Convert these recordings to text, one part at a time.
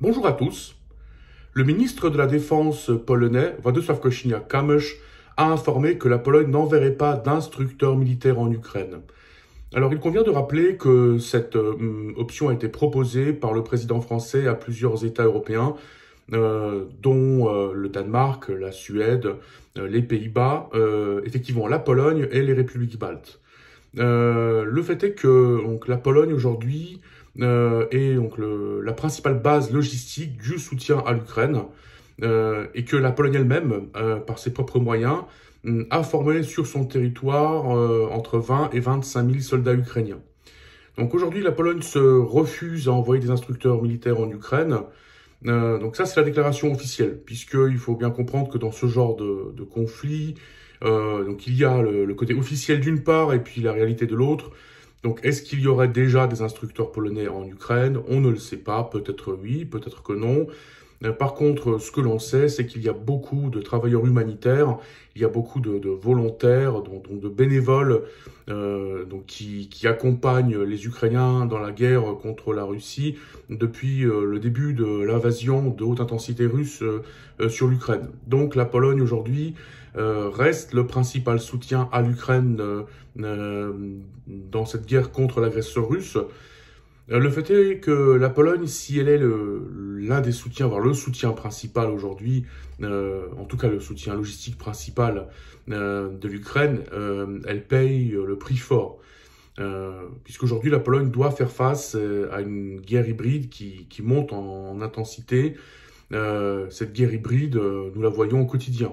Bonjour à tous. Le ministre de la Défense polonais, Władysław Kosiniak-Kamysz, a informé que la Pologne n'enverrait pas d'instructeurs militaires en Ukraine. Alors, il convient de rappeler que cette option a été proposée par le président français à plusieurs États européens, dont le Danemark, la Suède, les Pays-Bas, effectivement la Pologne et les républiques baltes. Le fait est que la Pologne aujourd'hui est la principale base logistique du soutien à l'Ukraine et que la Pologne elle-même, par ses propres moyens, a formé sur son territoire entre 20 et 25 000 soldats ukrainiens. Donc aujourd'hui, la Pologne se refuse à envoyer des instructeurs militaires en Ukraine. Donc ça, c'est la déclaration officielle, puisqu'il faut bien comprendre que dans ce genre de conflit, donc il y a le côté officiel d'une part et puis la réalité de l'autre. Donc est-ce qu'il y aurait déjà des instructeurs polonais en Ukraine? On ne le sait pas, peut-être oui, peut-être que non. Par contre, ce que l'on sait, c'est qu'il y a beaucoup de travailleurs humanitaires, il y a beaucoup de volontaires, donc de bénévoles qui accompagnent les Ukrainiens dans la guerre contre la Russie depuis le début de l'invasion de haute intensité russe sur l'Ukraine. Donc la Pologne aujourd'hui reste le principal soutien à l'Ukraine dans cette guerre contre l'agresseur russe. Le fait est que la Pologne, si elle est l'un des soutiens, voire le soutien principal aujourd'hui, en tout cas le soutien logistique principal de l'Ukraine, elle paye le prix fort. Puisqu'aujourd'hui la Pologne doit faire face à une guerre hybride qui monte en intensité. Cette guerre hybride, nous la voyons au quotidien.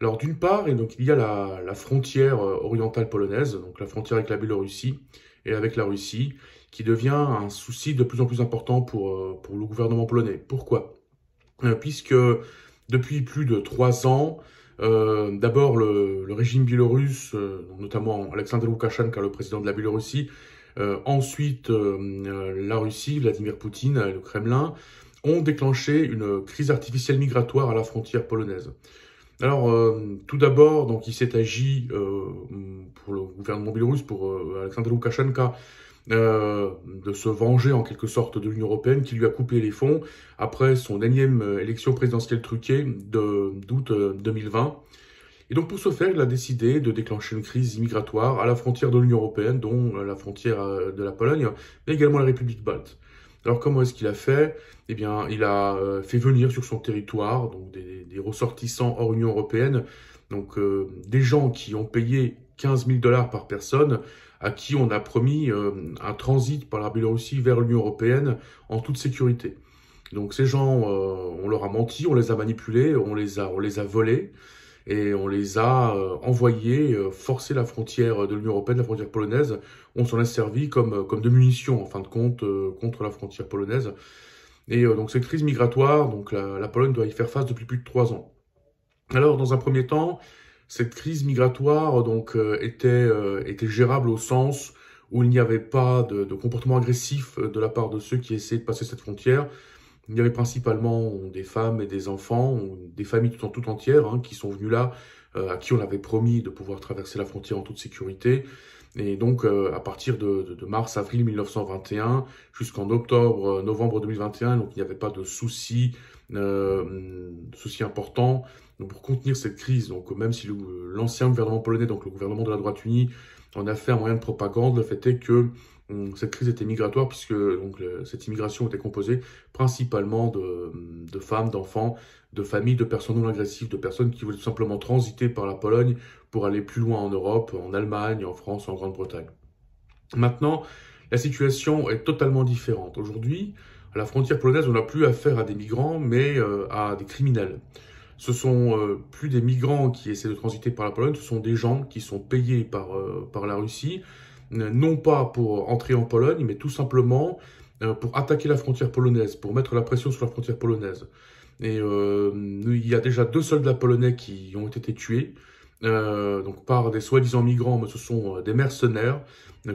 Alors d'une part, et donc, il y a la frontière orientale polonaise, donc la frontière avec la Biélorussie et avec la Russie, qui devient un souci de plus en plus important pour le gouvernement polonais. Pourquoi? Puisque depuis plus de 3 ans, d'abord le régime biélorusse, notamment Alexander Loukachenko, le président de la Biélorussie, ensuite la Russie, Vladimir Poutine, le Kremlin, ont déclenché une crise artificielle migratoire à la frontière polonaise. Alors, tout d'abord, donc il s'est agi pour le gouvernement biélorusse, pour Alexander Loukachenko, de se venger en quelque sorte de l'Union européenne qui lui a coupé les fonds après son énième élection présidentielle truquée d'août 2020. Et donc pour ce faire, il a décidé de déclencher une crise migratoire à la frontière de l'Union européenne, dont la frontière de la Pologne, mais également la République balte. Alors comment est-ce qu'il a fait? Eh bien, il a fait venir sur son territoire donc des ressortissants hors Union européenne, donc des gens qui ont payé 15 000 $ par personne, à qui on a promis un transit par la Biélorussie vers l'Union européenne en toute sécurité. Donc ces gens, on leur a menti, on les a manipulés, on les a volés et on les a envoyés forcer la frontière de l'Union européenne, la frontière polonaise. On s'en est servi comme de munitions en fin de compte contre la frontière polonaise. Et donc cette crise migratoire, donc la Pologne doit y faire face depuis plus de 3 ans. Alors dans un premier temps, cette crise migratoire donc était gérable au sens où il n'y avait pas de comportement agressif de la part de ceux qui essayaient de passer cette frontière. Il y avait principalement des femmes et des enfants, des familles tout entières qui sont venues là, à qui on avait promis de pouvoir traverser la frontière en toute sécurité. Et donc, à partir de mars-avril 1921 jusqu'en octobre-novembre 2021, donc il n'y avait pas de soucis importants pour contenir cette crise. Donc, même si l'ancien gouvernement polonais, donc le gouvernement de la droite unie, en a fait un moyen de propagande, le fait est que cette crise était migratoire puisque cette immigration était composée principalement de femmes, d'enfants, de familles, de personnes non agressives, de personnes qui voulaient tout simplement transiter par la Pologne pour aller plus loin en Europe, en Allemagne, en France, en Grande-Bretagne. Maintenant, la situation est totalement différente. Aujourd'hui, à la frontière polonaise, on n'a plus affaire à des migrants, mais à des criminels. Ce sont plus des migrants qui essaient de transiter par la Pologne, ce sont des gens qui sont payés par la Russie, non pas pour entrer en Pologne, mais tout simplement pour attaquer la frontière polonaise, pour mettre la pression sur la frontière polonaise. Et il y a déjà 2 soldats polonais qui ont été tués, donc par des soi-disant migrants, mais ce sont des mercenaires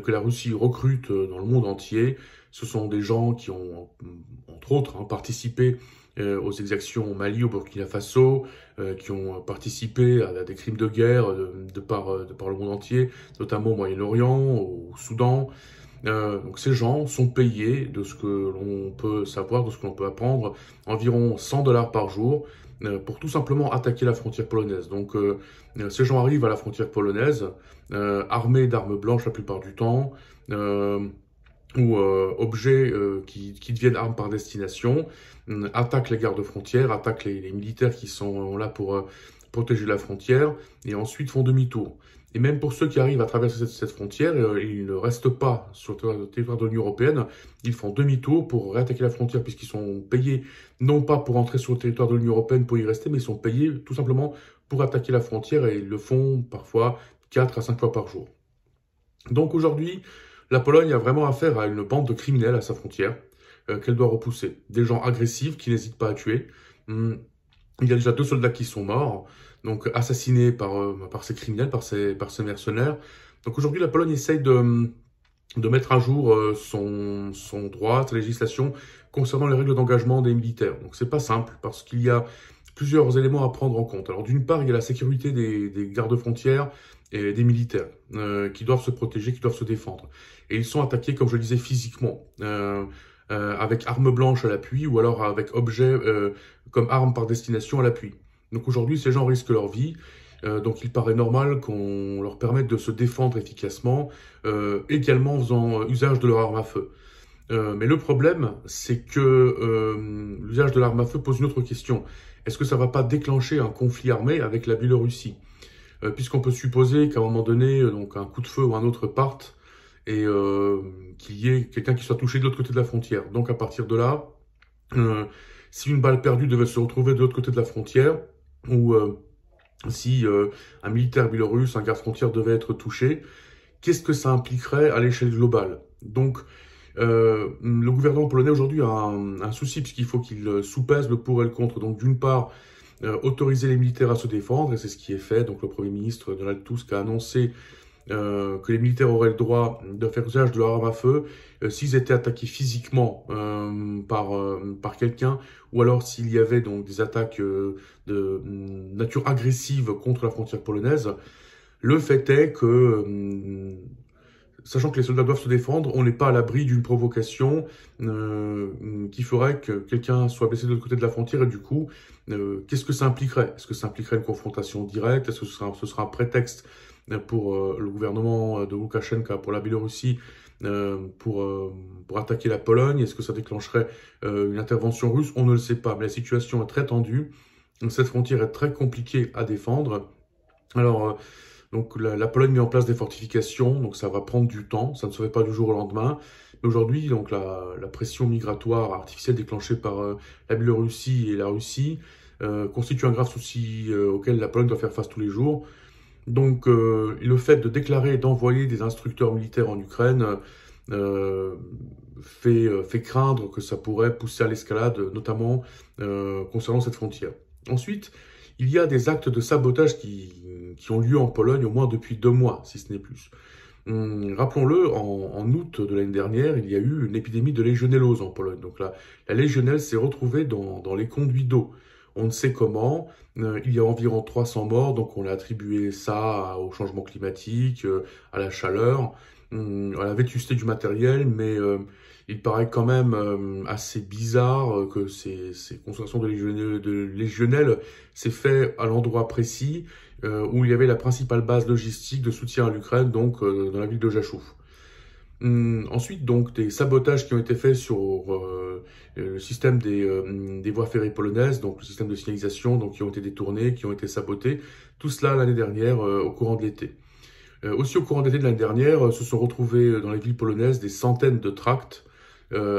que la Russie recrute dans le monde entier. Ce sont des gens qui ont, entre autres, participé aux exactions au Mali, au Burkina Faso, qui ont participé à des crimes de guerre de par le monde entier, notamment au Moyen-Orient, au Soudan. Donc ces gens sont payés, de ce que l'on peut savoir, de ce que l'on peut apprendre, environ 100 $ par jour, pour tout simplement attaquer la frontière polonaise. Donc ces gens arrivent à la frontière polonaise, armés d'armes blanches la plupart du temps, ou objets qui deviennent armes par destination, attaquent les gardes-frontières, attaquent les militaires qui sont là pour protéger la frontière, et ensuite font demi-tour. Et même pour ceux qui arrivent à traverser cette frontière, ils ne restent pas sur le territoire de l'Union européenne, ils font demi-tour pour réattaquer la frontière, puisqu'ils sont payés, non pas pour entrer sur le territoire de l'Union européenne pour y rester, mais ils sont payés tout simplement pour attaquer la frontière, et ils le font parfois 4 à 5 fois par jour. Donc aujourd'hui, la Pologne a vraiment affaire à une bande de criminels à sa frontière, qu'elle doit repousser. Des gens agressifs qui n'hésitent pas à tuer. Il y a déjà 2 soldats qui sont morts, donc assassinés par ces criminels, par ces mercenaires. Donc aujourd'hui, la Pologne essaye de mettre à jour son droit, sa législation concernant les règles d'engagement des militaires. Donc c'est pas simple, parce qu'il y a plusieurs éléments à prendre en compte. Alors d'une part, il y a la sécurité des gardes-frontières et des militaires qui doivent se protéger, qui doivent se défendre. Et ils sont attaqués, comme je le disais, physiquement, avec armes blanches à l'appui, ou alors avec objets comme armes par destination à l'appui. Donc aujourd'hui, ces gens risquent leur vie, donc il paraît normal qu'on leur permette de se défendre efficacement, également en faisant usage de leur arme à feu. Mais le problème, c'est que l'usage de l'arme à feu pose une autre question. Est-ce que ça ne va pas déclencher un conflit armé avec la Biélorussie? Puisqu'on peut supposer qu'à un moment donné, donc un coup de feu ou un autre parte, et qu'il y ait quelqu'un qui soit touché de l'autre côté de la frontière. Donc à partir de là, si une balle perdue devait se retrouver de l'autre côté de la frontière, ou si un militaire biélorusse, un garde-frontière devait être touché, qu'est-ce que ça impliquerait à l'échelle globale? Donc le gouvernement polonais aujourd'hui a un souci, puisqu'il faut qu'il soupèse le pour et le contre. Donc d'une part, autoriser les militaires à se défendre, et c'est ce qui est fait. Donc le Premier ministre Donald Tusk a annoncé que les militaires auraient le droit de faire usage de leur arme à feu s'ils étaient attaqués physiquement par quelqu'un, ou alors s'il y avait donc des attaques de nature agressive contre la frontière polonaise. Le fait est que, sachant que les soldats doivent se défendre, on n'est pas à l'abri d'une provocation qui ferait que quelqu'un soit blessé de l'autre côté de la frontière, et du coup, qu'est-ce que ça impliquerait? Est-ce que ça impliquerait une confrontation directe? Est-ce que ce sera un prétexte pour le gouvernement de Loukachenko, pour la Biélorussie, pour attaquer la Pologne? Est-ce que ça déclencherait une intervention russe? On ne le sait pas, mais la situation est très tendue. Cette frontière est très compliquée à défendre. Alors, donc la Pologne met en place des fortifications, donc ça va prendre du temps, ça ne se fait pas du jour au lendemain. Mais aujourd'hui, donc la pression migratoire artificielle déclenchée par la Biélorussie et la Russie constitue un grave souci auquel la Pologne doit faire face tous les jours. Donc le fait de déclarer et d'envoyer des instructeurs militaires en Ukraine fait craindre que ça pourrait pousser à l'escalade, notamment concernant cette frontière. Ensuite, il y a des actes de sabotage qui ont lieu en Pologne au moins depuis 2 mois, si ce n'est plus. Rappelons-le, en août de l'année dernière, il y a eu une épidémie de légionellose en Pologne. Donc la légionelle s'est retrouvée dans les conduits d'eau. On ne sait comment, il y a environ 300 morts, donc on a attribué ça au changement climatique, à la chaleur, à la vétusté du matériel, mais il paraît quand même assez bizarre que ces concentrations de légionelles s'est fait à l'endroit précis où il y avait la principale base logistique de soutien à l'Ukraine, donc dans la ville de Jachów. Ensuite, donc, des sabotages qui ont été faits sur le système des voies ferrées polonaises, donc le système de signalisation, donc qui ont été détournés, qui ont été sabotés. Tout cela l'année dernière, au courant de l'été. Aussi au courant de l'été de l'année dernière, se sont retrouvés dans les villes polonaises des centaines de tracts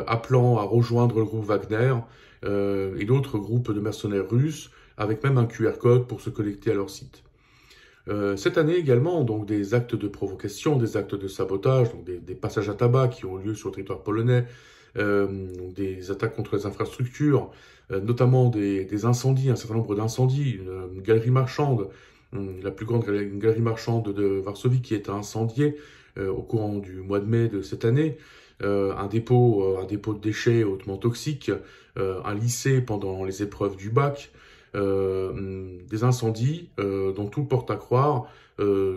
appelant à rejoindre le groupe Wagner et d'autres groupes de mercenaires russes, avec même un QR code pour se connecter à leur site. Cette année également, donc des actes de provocation, des actes de sabotage, donc des passages à tabac qui ont lieu sur le territoire polonais, des attaques contre les infrastructures, notamment des incendies, un certain nombre d'incendies, une galerie marchande, la plus grande galerie marchande de Varsovie qui est incendiée au courant du mois de mai de cette année, un dépôt de déchets hautement toxiques, un lycée pendant les épreuves du bac, des incendies dont tout porte à croire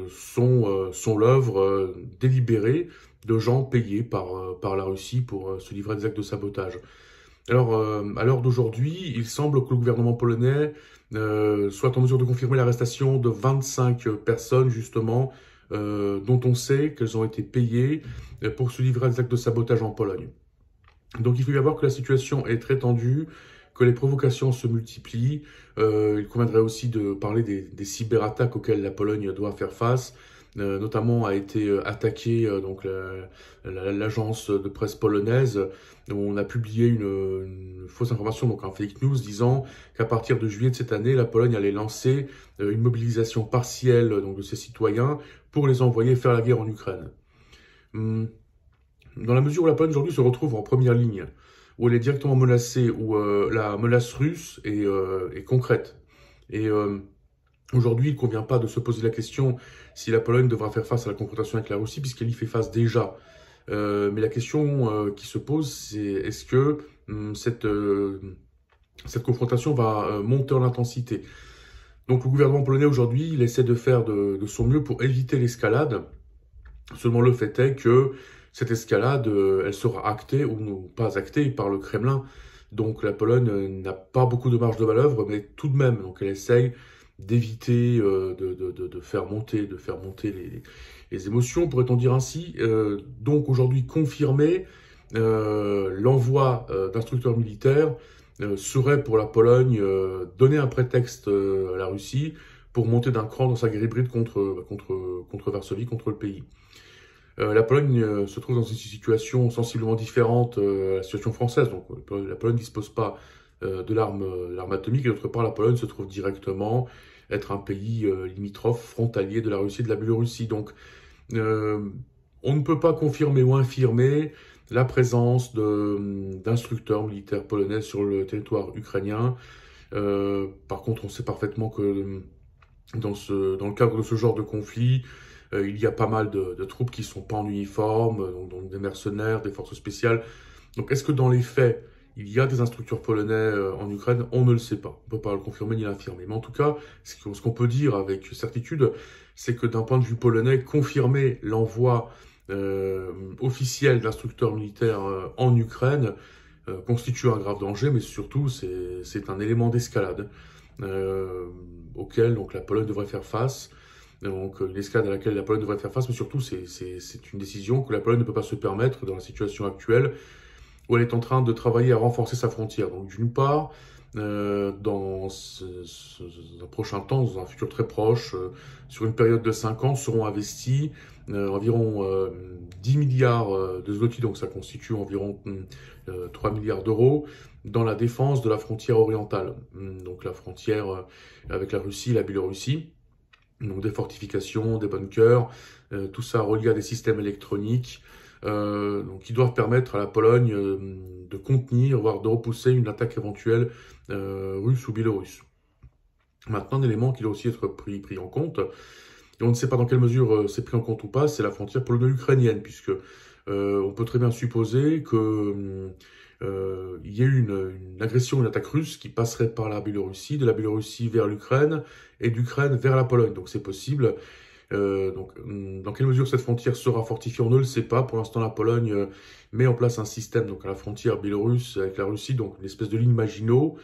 sont l'œuvre délibérée de gens payés par la Russie pour se livrer à des actes de sabotage. Alors, à l'heure d'aujourd'hui, il semble que le gouvernement polonais soit en mesure de confirmer l'arrestation de 25 personnes, justement, dont on sait qu'elles ont été payées pour se livrer à des actes de sabotage en Pologne. Donc il faut bien voir que la situation est très tendue, que les provocations se multiplient. Il conviendrait aussi de parler des cyberattaques auxquelles la Pologne doit faire face. Notamment a été attaquée donc l'agence de presse polonaise, où on a publié une fausse information, donc un fake news, disant qu'à partir de juillet de cette année, la Pologne allait lancer une mobilisation partielle donc, de ses citoyens pour les envoyer faire la guerre en Ukraine. Dans la mesure où la Pologne aujourd'hui se retrouve en première ligne, où elle est directement menacée, où la menace russe est concrète. Et aujourd'hui, il ne convient pas de se poser la question si la Pologne devra faire face à la confrontation avec la Russie, puisqu'elle y fait face déjà. Mais la question qui se pose, c'est est-ce que cette confrontation va monter en intensité? Donc le gouvernement polonais aujourd'hui, il essaie de faire de son mieux pour éviter l'escalade. Seulement le fait est que cette escalade, elle sera actée ou pas actée par le Kremlin. Donc la Pologne n'a pas beaucoup de marge de manœuvre, mais tout de même, donc elle essaye d'éviter de faire monter les émotions, pourrait-on dire ainsi. Donc aujourd'hui confirmer l'envoi d'instructeurs militaires serait pour la Pologne donner un prétexte à la Russie pour monter d'un cran dans sa guerre hybride contre Varsovie, contre le pays. La Pologne se trouve dans une situation sensiblement différente à la situation française. Donc, la Pologne ne dispose pas de l'arme atomique. Et d'autre part, la Pologne se trouve directement être un pays limitrophe, frontalier de la Russie et de la Biélorussie. Donc, on ne peut pas confirmer ou infirmer la présence d'instructeurs militaires polonais sur le territoire ukrainien. Par contre, on sait parfaitement que dans le cadre de ce genre de conflit, il y a pas mal de troupes qui ne sont pas en uniforme, donc des mercenaires, des forces spéciales. Donc est-ce que dans les faits, il y a des instructeurs polonais en Ukraine? On ne le sait pas. On ne peut pas le confirmer ni l'infirmer. Mais en tout cas, ce qu'on peut dire avec certitude, c'est que d'un point de vue polonais, confirmer l'envoi officiel d'instructeurs militaires en Ukraine constitue un grave danger, mais surtout c'est un élément d'escalade auquel donc, la Pologne devrait faire face. Donc une escalade à laquelle la Pologne devrait faire face, mais surtout c'est une décision que la Pologne ne peut pas se permettre dans la situation actuelle où elle est en train de travailler à renforcer sa frontière. Donc d'une part, dans un prochain temps, dans un futur très proche, sur une période de 5 ans, seront investis environ 10 milliards de zloty, donc ça constitue environ 3 milliards d'euros, dans la défense de la frontière orientale, donc la frontière avec la Russie et la Biélorussie. Donc des fortifications, des bunkers, tout ça relié à des systèmes électroniques donc qui doivent permettre à la Pologne de contenir, voire de repousser une attaque éventuelle russe ou biélorusse. Maintenant, un élément qui doit aussi être pris en compte, et on ne sait pas dans quelle mesure c'est pris en compte ou pas, c'est la frontière polono-ukrainienne, puisque on peut très bien supposer que il y a eu une agression, une attaque russe qui passerait par la Biélorussie, de la Biélorussie vers l'Ukraine et d'Ukraine vers la Pologne. Donc c'est possible. Donc, dans quelle mesure cette frontière sera fortifiée, on ne le sait pas. Pour l'instant, la Pologne met en place un système donc à la frontière biélorusse avec la Russie, donc une espèce de ligne Maginot,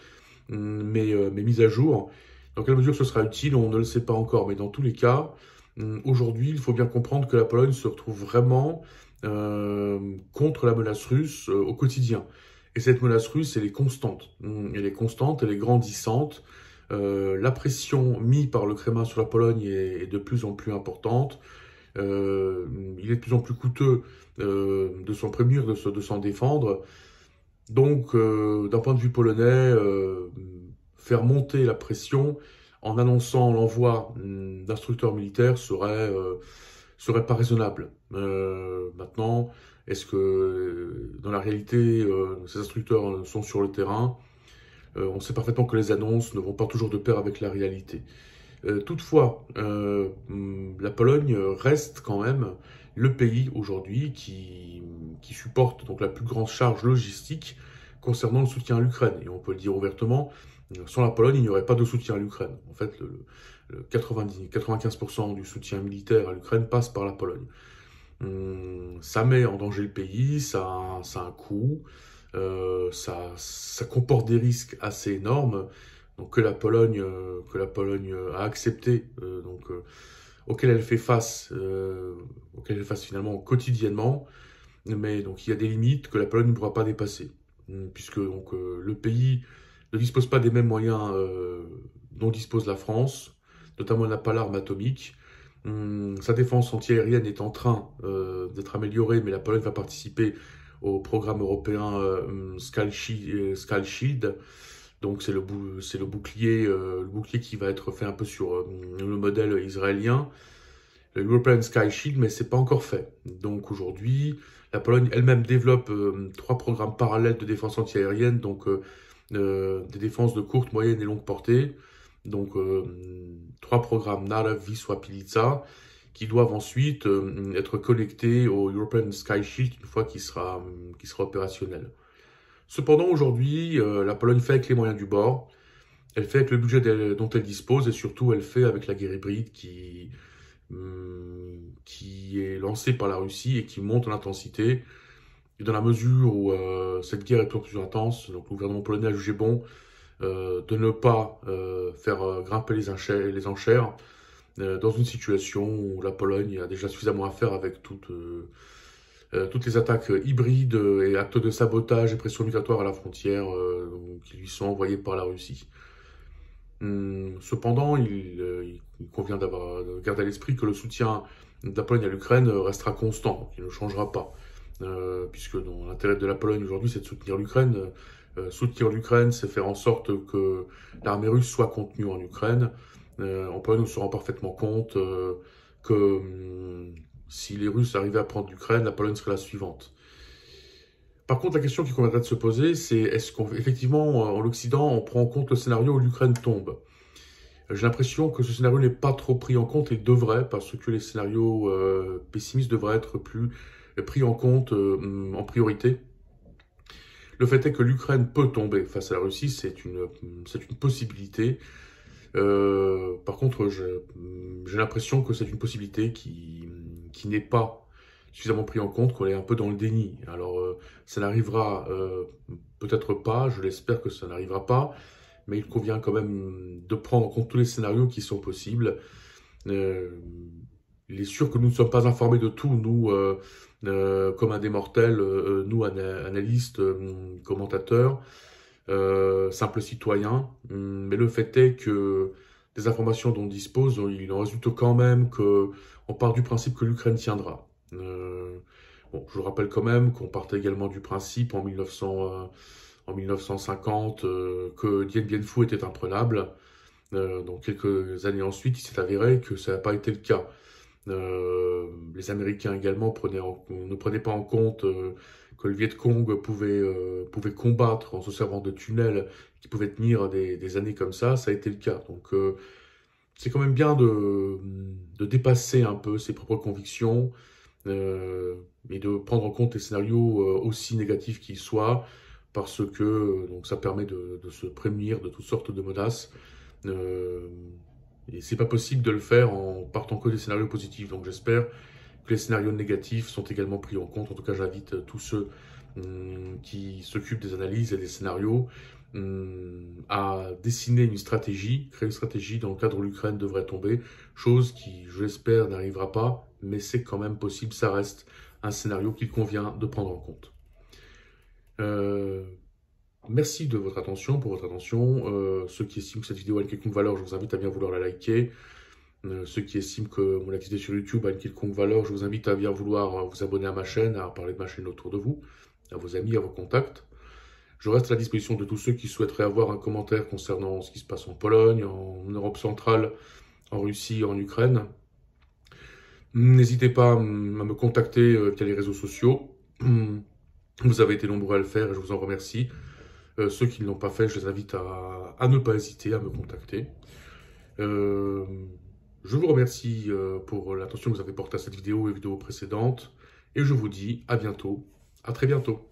mais mise à jour. Dans quelle mesure ce sera utile, on ne le sait pas encore. Mais dans tous les cas, aujourd'hui, il faut bien comprendre que la Pologne se retrouve vraiment contre la menace russe au quotidien. Et cette menace russe, elle est constante. Elle est constante, elle est grandissante. La pression mise par le Kremlin sur la Pologne est de plus en plus importante. Il est de plus en plus coûteux de s'en prémunir, de s'en défendre. Donc, d'un point de vue polonais, faire monter la pression en annonçant l'envoi d'instructeurs militaires serait pas raisonnable. Maintenant, est-ce que dans la réalité, ces instructeurs sont sur le terrain? On sait parfaitement que les annonces ne vont pas toujours de pair avec la réalité. Toutefois, la Pologne reste quand même le pays aujourd'hui qui supporte donc la plus grande charge logistique concernant le soutien à l'Ukraine. Et on peut le dire ouvertement, sans la Pologne, il n'y aurait pas de soutien à l'Ukraine. En fait, 95% du soutien militaire à l'Ukraine passe par la Pologne. Ça met en danger le pays, ça a un coût, ça comporte des risques assez énormes, donc que la Pologne a accepté, auquel elle fait face, finalement quotidiennement, mais donc il y a des limites que la Pologne ne pourra pas dépasser, puisque le pays ne dispose pas des mêmes moyens dont dispose la France, notamment elle n'a pas l'arme atomique. Sa défense antiaérienne est en train d'être améliorée, mais la Pologne va participer au programme européen Sky Shield. Donc c'est le bouclier, qui va être fait un peu sur le modèle israélien, l'European Sky Shield, mais c'est pas encore fait. Donc aujourd'hui, la Pologne elle-même développe 3 programmes parallèles de défense antiaérienne, donc des défenses de courte, moyenne et longue portée. Donc 3 programmes Narew, Wisła, Pilica, qui doivent ensuite être connectés au European Sky Shield une fois qu'il sera opérationnel. Cependant, aujourd'hui, la Pologne fait avec les moyens du bord, elle fait avec le budget dont elle dispose, et surtout elle fait avec la guerre hybride qui est lancée par la Russie et qui monte en intensité. Et dans la mesure où cette guerre est toujours plus intense, donc le gouvernement polonais a jugé bon de ne pas faire grimper les enchères dans une situation où la Pologne a déjà suffisamment à faire avec toutes les attaques hybrides et actes de sabotage et pression migratoire à la frontière qui lui sont envoyés par la Russie. Cependant, il convient de garder à l'esprit que le soutien de la Pologne à l'Ukraine restera constant, il ne changera pas, puisque l'intérêt de la Pologne aujourd'hui, c'est de soutenir l'Ukraine. Soutenir l'Ukraine, c'est faire en sorte que l'armée russe soit contenue en Ukraine. En Pologne, nous se rendons parfaitement compte que si les Russes arrivaient à prendre l'Ukraine, la Pologne serait la suivante. Par contre, la question qui conviendrait de se poser, c'est est-ce qu'effectivement, en l'Occident, on prend en compte le scénario où l'Ukraine tombe? J'ai l'impression que ce scénario n'est pas trop pris en compte et devrait, parce que les scénarios pessimistes devraient être plus pris en compte en priorité. Le fait est que l'Ukraine peut tomber face à la Russie, c'est une possibilité. Par contre, j'ai l'impression que c'est une possibilité qui n'est pas suffisamment pris en compte, qu'on est un peu dans le déni. Alors, ça n'arrivera peut-être pas, je l'espère que ça n'arrivera pas, mais il convient quand même de prendre en compte tous les scénarios qui sont possibles. Il est sûr que nous ne sommes pas informés de tout, nous, comme des mortels, nous, analystes, commentateurs, simples citoyens. Mais le fait est que des informations dont on dispose, il en résulte quand même qu'on part du principe que l'Ukraine tiendra. Bon, je vous rappelle quand même qu'on partait également du principe en 1950 que Dien Bien Phu était imprenable. Donc quelques années ensuite, il s'est avéré que ça n'a pas été le cas. Les Américains également ne prenaient pas en compte que le Viet Cong pouvait combattre en se servant de tunnels qui pouvaient tenir des années comme ça. Ça a été le cas. Donc c'est quand même bien de dépasser un peu ses propres convictions et de prendre en compte les scénarios aussi négatifs qu'ils soient, parce que donc ça permet de se prémunir de toutes sortes de menaces. Et c'est pas possible de le faire en partant que des scénarios positifs. Donc j'espère que les scénarios négatifs sont également pris en compte. En tout cas, j'invite tous ceux qui s'occupent des analyses et des scénarios à dessiner une stratégie, créer une stratégie dans le cadre où l'Ukraine devrait tomber, chose qui, je l'espère, n'arrivera pas, mais c'est quand même possible, ça reste un scénario qu'il convient de prendre en compte. Merci de votre attention, ceux qui estiment que cette vidéo a une quelconque valeur, je vous invite à bien vouloir la liker. Ceux qui estiment que mon activité sur YouTube a une quelconque valeur, je vous invite à bien vouloir vous abonner à ma chaîne, à parler de ma chaîne autour de vous, à vos amis, à vos contacts. Je reste à la disposition de tous ceux qui souhaiteraient avoir un commentaire concernant ce qui se passe en Pologne, en Europe centrale, en Russie, en Ukraine. N'hésitez pas à me contacter via les réseaux sociaux. Vous avez été nombreux à le faire et je vous en remercie. Ceux qui ne l'ont pas fait, je les invite à ne pas hésiter à me contacter. Je vous remercie pour l'attention que vous avez portée à cette vidéo et vidéos précédentes. Et je vous dis à bientôt, à très bientôt.